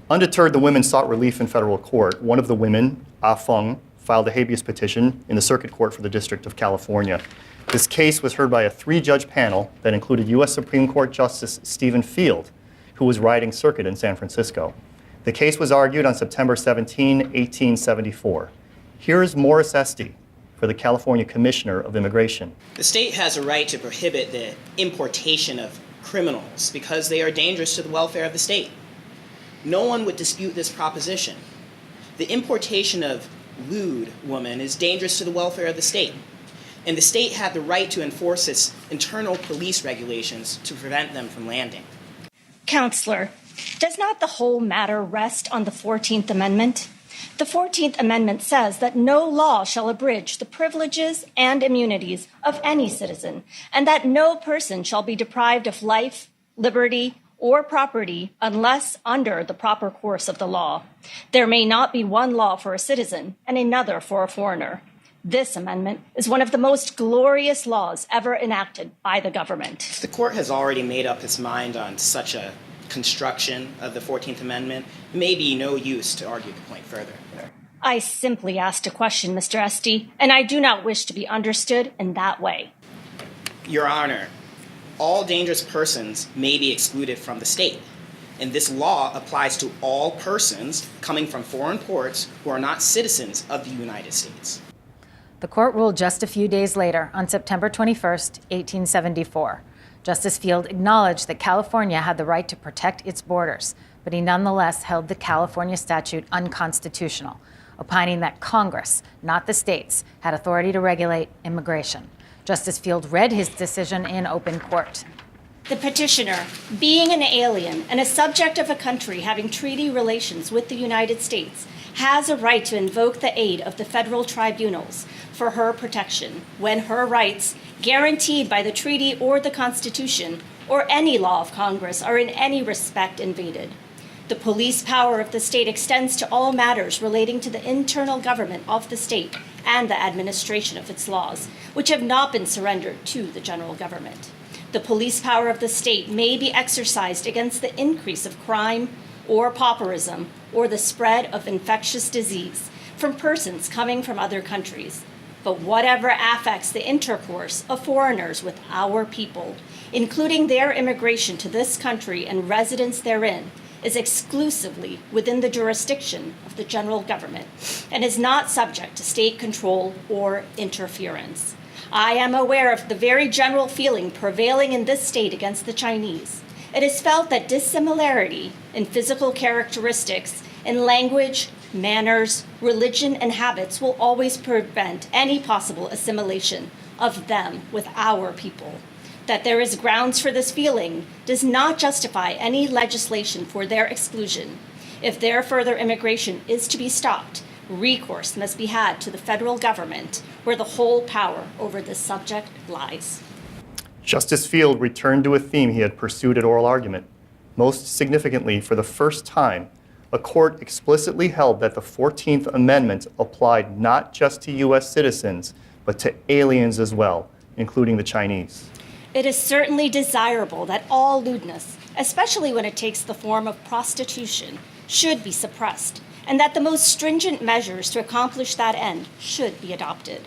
Undeterred, the women sought relief in federal court. One of the women, Ah Feng, filed a habeas petition in the Circuit Court for the District of California. This case was heard by a 3-judge panel that included U.S. Supreme Court Justice Stephen Field, who was riding circuit in San Francisco. The case was argued on September 17, 1874. Here is Morris Esty for the California Commissioner of Immigration. The state has a right to prohibit the importation of criminals because they are dangerous to the welfare of the state. No one would dispute this proposition. The importation of lewd women is dangerous to the welfare of the state, and the state had the right to enforce its internal police regulations to prevent them from landing. Counselor, does not the whole matter rest on the 14th Amendment? The 14th Amendment says that no law shall abridge the privileges and immunities of any citizen, and that no person shall be deprived of life, liberty, or property unless under the proper course of the law. There may not be one law for a citizen and another for a foreigner. This amendment is one of the most glorious laws ever enacted by the government. If the court has already made up its mind on such a construction of the 14th Amendment, it may be no use to argue the point further. I simply asked a question, Mr. Esty, and I do not wish to be understood in that way. Your Honor, all dangerous persons may be excluded from the state, and this law applies to all persons coming from foreign ports who are not citizens of the United States. The court ruled just a few days later, on September 21st, 1874. Justice Field acknowledged that California had the right to protect its borders, but he nonetheless held the California statute unconstitutional, opining that Congress, not the states, had authority to regulate immigration. Justice Field read his decision in open court. The petitioner, being an alien and a subject of a country having treaty relations with the United States, has a right to invoke the aid of the federal tribunals for her protection when her rights, guaranteed by the treaty or the Constitution or any law of Congress, are in any respect invaded. The police power of the state extends to all matters relating to the internal government of the state and the administration of its laws, which have not been surrendered to the general government. The police power of the state may be exercised against the increase of crime or pauperism or the spread of infectious disease from persons coming from other countries. But whatever affects the intercourse of foreigners with our people, including their immigration to this country and residence therein, is exclusively within the jurisdiction of the general government and is not subject to state control or interference. I am aware of the very general feeling prevailing in this state against the Chinese. It is felt that dissimilarity in physical characteristics, in language, manners, religion, and habits will always prevent any possible assimilation of them with our people. That there is grounds for this feeling does not justify any legislation for their exclusion. If their further immigration is to be stopped, recourse must be had to the federal government, where the whole power over this subject lies. Justice Field returned to a theme he had pursued at oral argument. Most significantly, for the first time, a court explicitly held that the 14th Amendment applied not just to U.S. citizens, but to aliens as well, including the Chinese. It is certainly desirable that all lewdness, especially when it takes the form of prostitution, should be suppressed, and that the most stringent measures to accomplish that end should be adopted.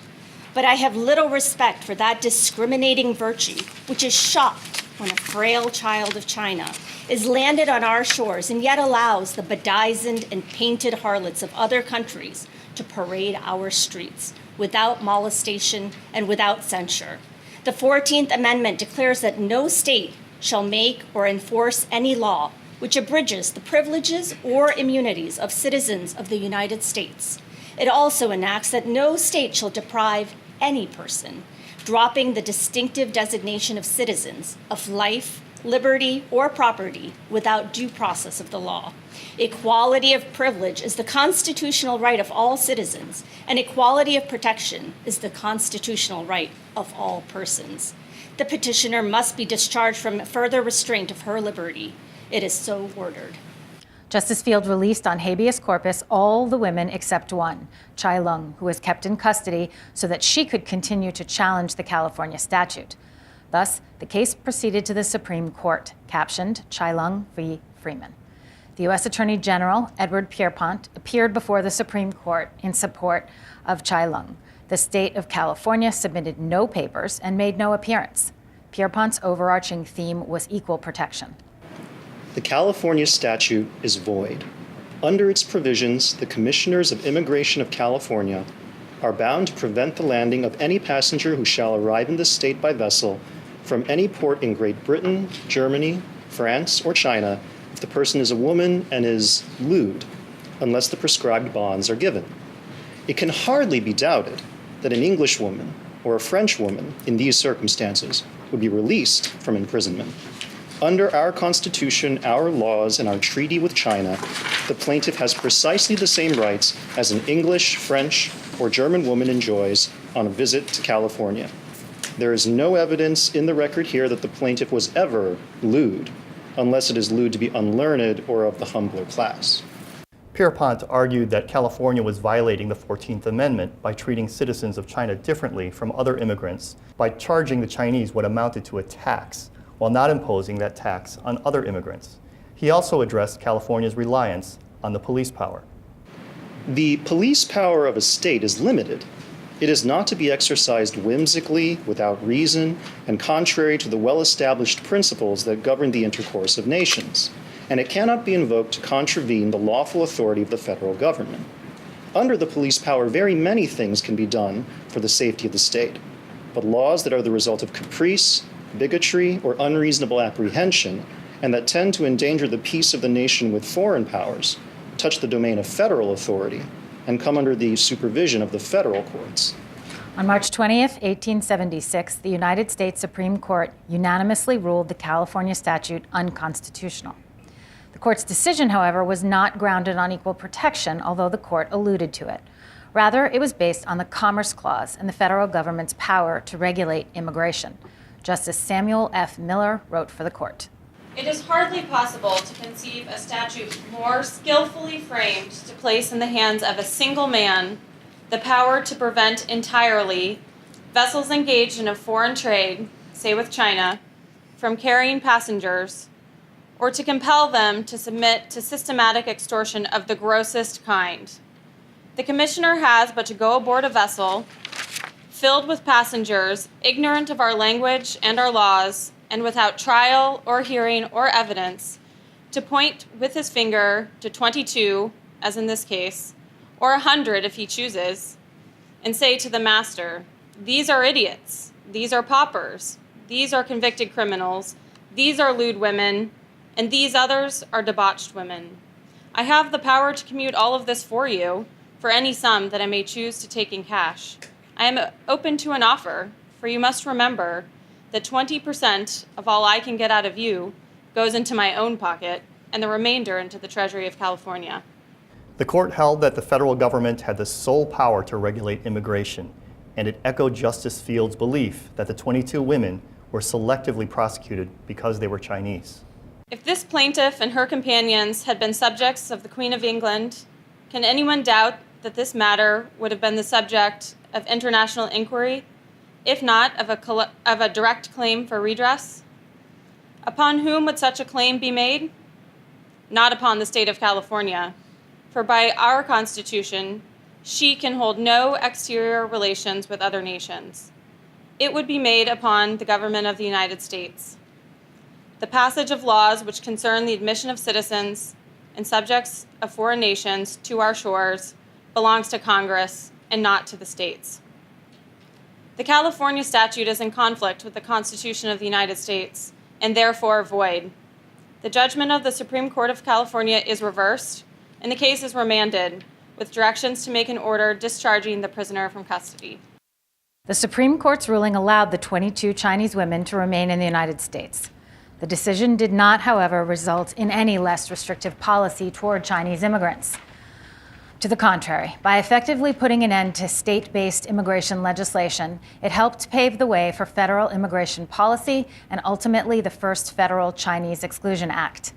But I have little respect for that discriminating virtue which is shocked when a frail child of China is landed on our shores and yet allows the bedizened and painted harlots of other countries to parade our streets without molestation and without censure. The 14th Amendment declares that no state shall make or enforce any law which abridges the privileges or immunities of citizens of the United States. It also enacts that no state shall deprive any person, dropping the distinctive designation of citizens, of life, liberty, or property without due process of the law. Equality of privilege is the constitutional right of all citizens, and equality of protection is the constitutional right of all persons. The petitioner must be discharged from further restraint of her liberty. It is so ordered. Justice Field released on habeas corpus all the women except one, Chy Lung, who was kept in custody so that she could continue to challenge the California statute. Thus, the case proceeded to the Supreme Court, captioned Chy Lung v. Freeman. The U.S. Attorney General, Edward Pierpont, appeared before the Supreme Court in support of Chy Lung. The state of California submitted no papers and made no appearance. Pierpont's overarching theme was equal protection. The California statute is void. Under its provisions, the Commissioners of Immigration of California are bound to prevent the landing of any passenger who shall arrive in this state by vessel from any port in Great Britain, Germany, France, or China if the person is a woman and is lewd, unless the prescribed bonds are given. It can hardly be doubted that an English woman or a French woman in these circumstances would be released from imprisonment. Under our Constitution, our laws, and our treaty with China, the plaintiff has precisely the same rights as an English, French, or German woman enjoys on a visit to California. There is no evidence in the record here that the plaintiff was ever lewd, unless it is lewd to be unlearned or of the humbler class. Pierpont argued that California was violating the 14th Amendment by treating citizens of China differently from other immigrants by charging the Chinese what amounted to a tax, while not imposing that tax on other immigrants. He also addressed California's reliance on the police power. The police power of a state is limited. It is not to be exercised whimsically, without reason, and contrary to the well-established principles that govern the intercourse of nations, and it cannot be invoked to contravene the lawful authority of the federal government. Under the police power, very many things can be done for the safety of the state, but laws that are the result of caprice, bigotry, or unreasonable apprehension, and that tend to endanger the peace of the nation with foreign powers, touch the domain of federal authority and come under the supervision of the federal courts. On March 20th, 1876, the United States Supreme Court unanimously ruled the California statute unconstitutional. The court's decision, however, was not grounded on equal protection, although the court alluded to it. Rather, it was based on the Commerce Clause and the federal government's power to regulate immigration. Justice Samuel F. Miller wrote for the court. It is hardly possible to conceive a statute more skillfully framed to place in the hands of a single man the power to prevent entirely vessels engaged in a foreign trade, say with China, from carrying passengers, or to compel them to submit to systematic extortion of the grossest kind. The commissioner has but to go aboard a vessel filled with passengers, ignorant of our language and our laws, and without trial or hearing or evidence, to point with his finger to 22, as in this case, or 100 if he chooses, and say to the master, "These are idiots, these are paupers, these are convicted criminals, these are lewd women, and these others are debauched women. I have the power to commute all of this for you for any sum that I may choose to take in cash. I am open to an offer, for you must remember that 20% of all I can get out of you goes into my own pocket and the remainder into the Treasury of California. The court held that the federal government had the sole power to regulate immigration, and it echoed Justice Field's belief that the 22 women were selectively prosecuted because they were Chinese. If this plaintiff and her companions had been subjects of the Queen of England, can anyone doubt that this matter would have been the subject of international inquiry, if not of a direct claim for redress? Upon whom would such a claim be made? Not upon the state of California, for by our Constitution, she can hold no exterior relations with other nations. It would be made upon the government of the United States. The passage of laws which concern the admission of citizens and subjects of foreign nations to our shores belongs to Congress and not to the states. The California statute is in conflict with the Constitution of the United States and therefore void. The judgment of the Supreme Court of California is reversed, and the case is remanded with directions to make an order discharging the prisoner from custody. The Supreme Court's ruling allowed the 22 Chinese women to remain in the United States. The decision did not, however, result in any less restrictive policy toward Chinese immigrants. To the contrary, by effectively putting an end to state-based immigration legislation, it helped pave the way for federal immigration policy and ultimately the first federal Chinese Exclusion Act.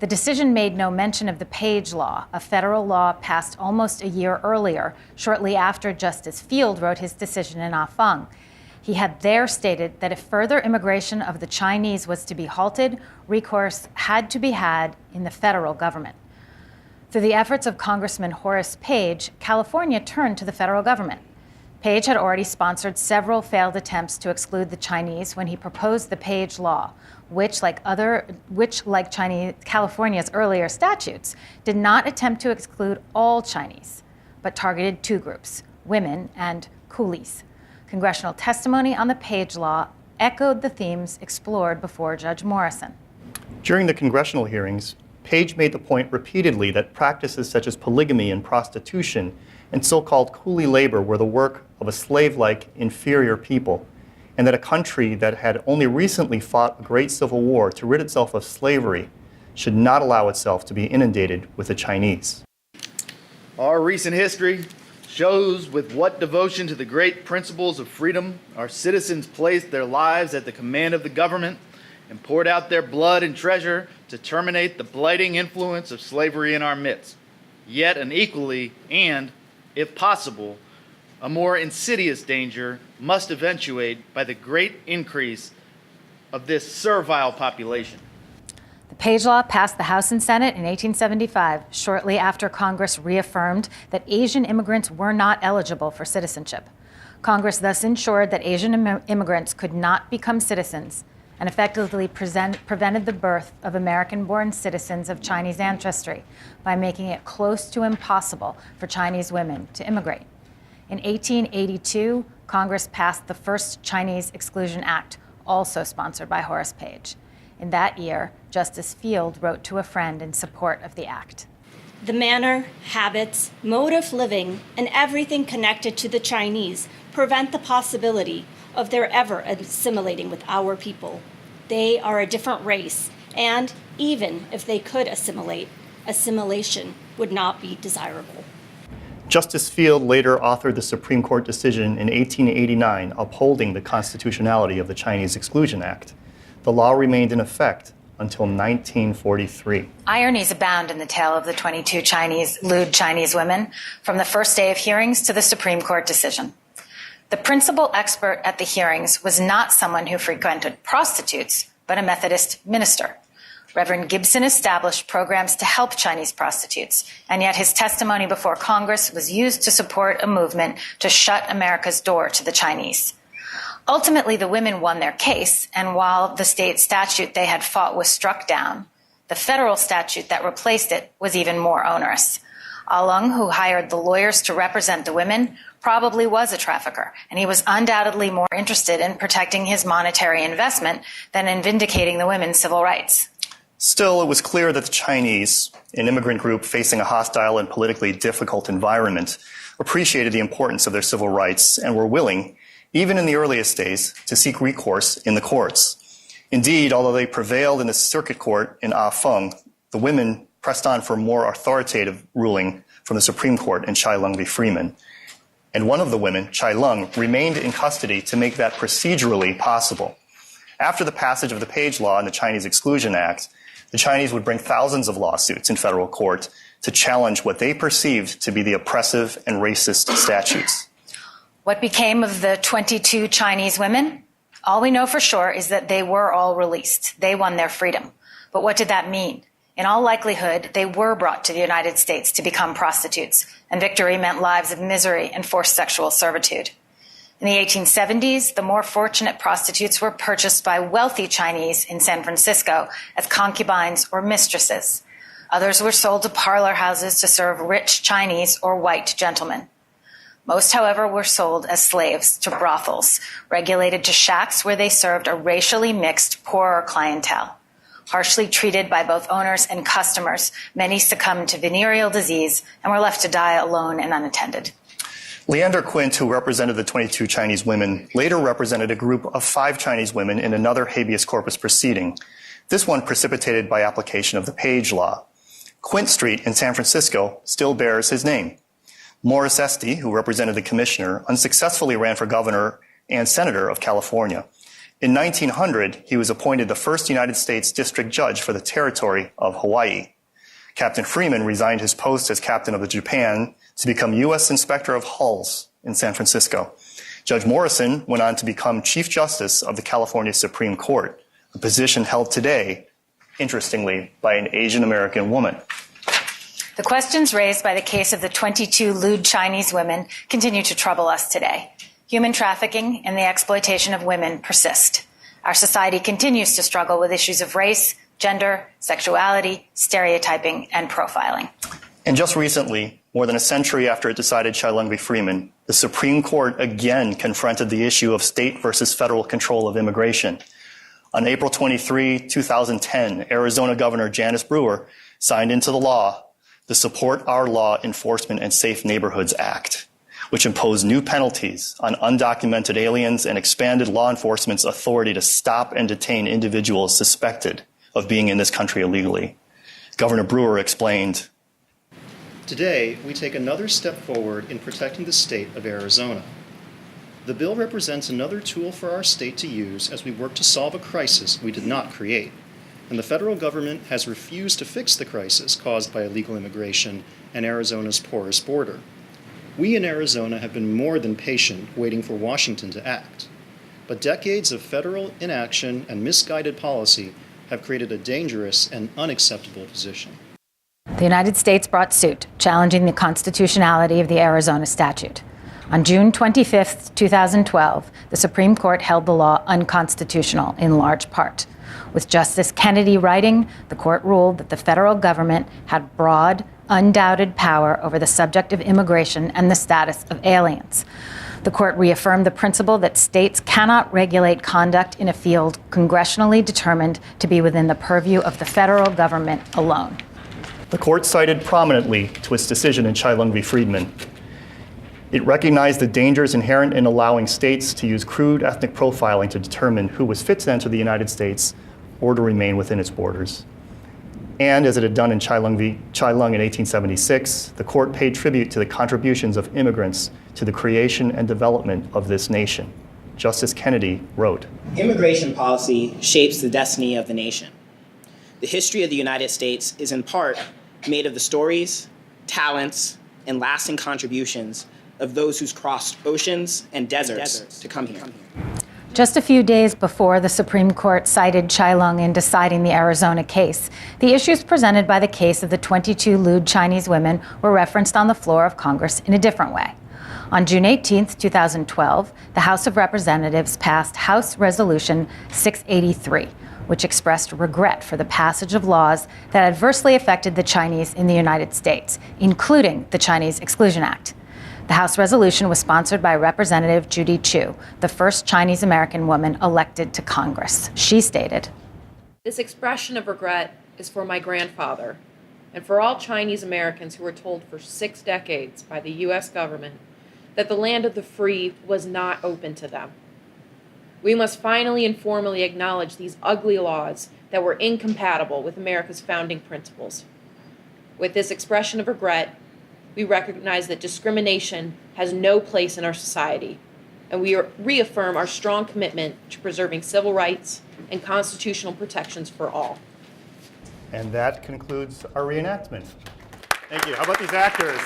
The decision made no mention of the Page Law, a federal law passed almost a year earlier, shortly after Justice Field wrote his decision in Ah Fung. He had there stated that if further immigration of the Chinese was to be halted, recourse had to be had in the federal government. Through the efforts of Congressman Horace Page, California turned to the federal government. Page had already sponsored several failed attempts to exclude the Chinese when he proposed the Page Law, which, like California's earlier statutes, did not attempt to exclude all Chinese, but targeted two groups, women and coolies. Congressional testimony on the Page Law echoed the themes explored before Judge Morrison. During the congressional hearings, Page made the point repeatedly that practices such as polygamy and prostitution and so-called coolie labor were the work of a slave-like inferior people, and that a country that had only recently fought a great civil war to rid itself of slavery should not allow itself to be inundated with the Chinese. Our recent history shows with what devotion to the great principles of freedom our citizens placed their lives at the command of the government and poured out their blood and treasure to terminate the blighting influence of slavery in our midst. Yet an equally and, if possible, a more insidious danger must eventuate by the great increase of this servile population. The Page Law passed the House and Senate in 1875, shortly after Congress reaffirmed that Asian immigrants were not eligible for citizenship. Congress thus ensured that Asian immigrants could not become citizens and effectively prevented the birth of American-born citizens of Chinese ancestry by making it close to impossible for Chinese women to immigrate. In 1882, Congress passed the first Chinese Exclusion Act, also sponsored by Horace Page. In that year, Justice Field wrote to a friend in support of the act. The manner, habits, mode of living, and everything connected to the Chinese prevent the possibility of their ever assimilating with our people. They are a different race, and even if they could assimilate, assimilation would not be desirable. Justice Field later authored the Supreme Court decision in 1889 upholding the constitutionality of the Chinese Exclusion Act. The law remained in effect until 1943. Ironies abound in the tale of the 22 Lewd Chinese women, from the first day of hearings to the Supreme Court decision. The principal expert at the hearings was not someone who frequented prostitutes, but a Methodist minister. Reverend Gibson established programs to help Chinese prostitutes, and yet his testimony before Congress was used to support a movement to shut America's door to the Chinese. Ultimately, the women won their case, and while the state statute they had fought was struck down, the federal statute that replaced it was even more onerous. Chy Lung, who hired the lawyers to represent the women, probably was a trafficker, and he was undoubtedly more interested in protecting his monetary investment than in vindicating the women's civil rights. Still, it was clear that the Chinese, an immigrant group facing a hostile and politically difficult environment, appreciated the importance of their civil rights and were willing, even in the earliest days, to seek recourse in the courts. Indeed, although they prevailed in the circuit court in Feng, the women pressed on for a more authoritative ruling from the Supreme Court in Chy Lung v. Freeman. And one of the women, Chy Lung, remained in custody to make that procedurally possible. After the passage of the Page Law and the Chinese Exclusion Act, the Chinese would bring thousands of lawsuits in federal court to challenge what they perceived to be the oppressive and racist statutes. What became of the 22 Chinese women? All we know for sure is that they were all released. They won their freedom. But what did that mean? In all likelihood, they were brought to the United States to become prostitutes, and victory meant lives of misery and forced sexual servitude. In the 1870s, the more fortunate prostitutes were purchased by wealthy Chinese in San Francisco as concubines or mistresses. Others were sold to parlor houses to serve rich Chinese or white gentlemen. Most, however, were sold as slaves to brothels, regulated to shacks where they served a racially mixed, poorer clientele. Harshly treated by both owners and customers, many succumbed to venereal disease and were left to die alone and unattended. Leander Quint, who represented the 22 Chinese women, later represented a group of 5 Chinese women in another habeas corpus proceeding, this one precipitated by application of the Page Law. Quint Street in San Francisco still bears his name. Morris Esty, who represented the commissioner, unsuccessfully ran for governor and senator of California. In 1900, he was appointed the first United States district judge for the territory of Hawaii. Captain Freeman resigned his post as captain of the Japan to become U.S. Inspector of Hulls in San Francisco. Judge Morrison went on to become Chief Justice of the California Supreme Court, a position held today, interestingly, by an Asian American woman. The questions raised by the case of the 22 lewd Chinese women continue to trouble us today. Human trafficking and the exploitation of women persist. Our society continues to struggle with issues of race, gender, sexuality, stereotyping, and profiling. And just recently, more than a century after it decided Chy Lung v. Freeman, the Supreme Court again confronted the issue of state versus federal control of immigration. On April 23, 2010, Arizona Governor Janice Brewer signed into the law the Support Our Law Enforcement and Safe Neighborhoods Act, which imposed new penalties on undocumented aliens and expanded law enforcement's authority to stop and detain individuals suspected of being in this country illegally. Governor Brewer explained, Today, we take another step forward in protecting the state of Arizona. The bill represents another tool for our state to use as we work to solve a crisis we did not create, and the federal government has refused to fix the crisis caused by illegal immigration and Arizona's porous border. We in Arizona have been more than patient waiting for Washington to act, but decades of federal inaction and misguided policy have created a dangerous and unacceptable position. The United States brought suit, challenging the constitutionality of the Arizona statute. On June 25, 2012, the Supreme Court held the law unconstitutional in large part. With Justice Kennedy writing, the court ruled that the federal government had broad, undoubted power over the subject of immigration and the status of aliens. The court reaffirmed the principle that states cannot regulate conduct in a field congressionally determined to be within the purview of the federal government alone. The court cited prominently to its decision in Chy Lung v. Freeman. It recognized the dangers inherent in allowing states to use crude ethnic profiling to determine who was fit to enter the United States or to remain within its borders. And as it had done in Chy Lung in 1876, the court paid tribute to the contributions of immigrants to the creation and development of this nation. Justice Kennedy wrote, Immigration policy shapes the destiny of the nation. The history of the United States is in part made of the stories, talents, and lasting contributions of those who's crossed oceans and deserts to come here. Just a few days before the Supreme Court cited Chy Lung in deciding the Arizona case, the issues presented by the case of the 22 lewd Chinese women were referenced on the floor of Congress in a different way. On June 18, 2012, the House of Representatives passed House Resolution 683, which expressed regret for the passage of laws that adversely affected the Chinese in the United States, including the Chinese Exclusion Act. The House resolution was sponsored by Representative Judy Chu, the first Chinese American woman elected to Congress. She stated, This expression of regret is for my grandfather and for all Chinese Americans who were told for 6 decades by the U.S. government that the land of the free was not open to them. We must finally and formally acknowledge these ugly laws that were incompatible with America's founding principles. With this expression of regret, we recognize that discrimination has no place in our society, and we reaffirm our strong commitment to preserving civil rights and constitutional protections for all. And that concludes our reenactment. Thank you. How about these actors?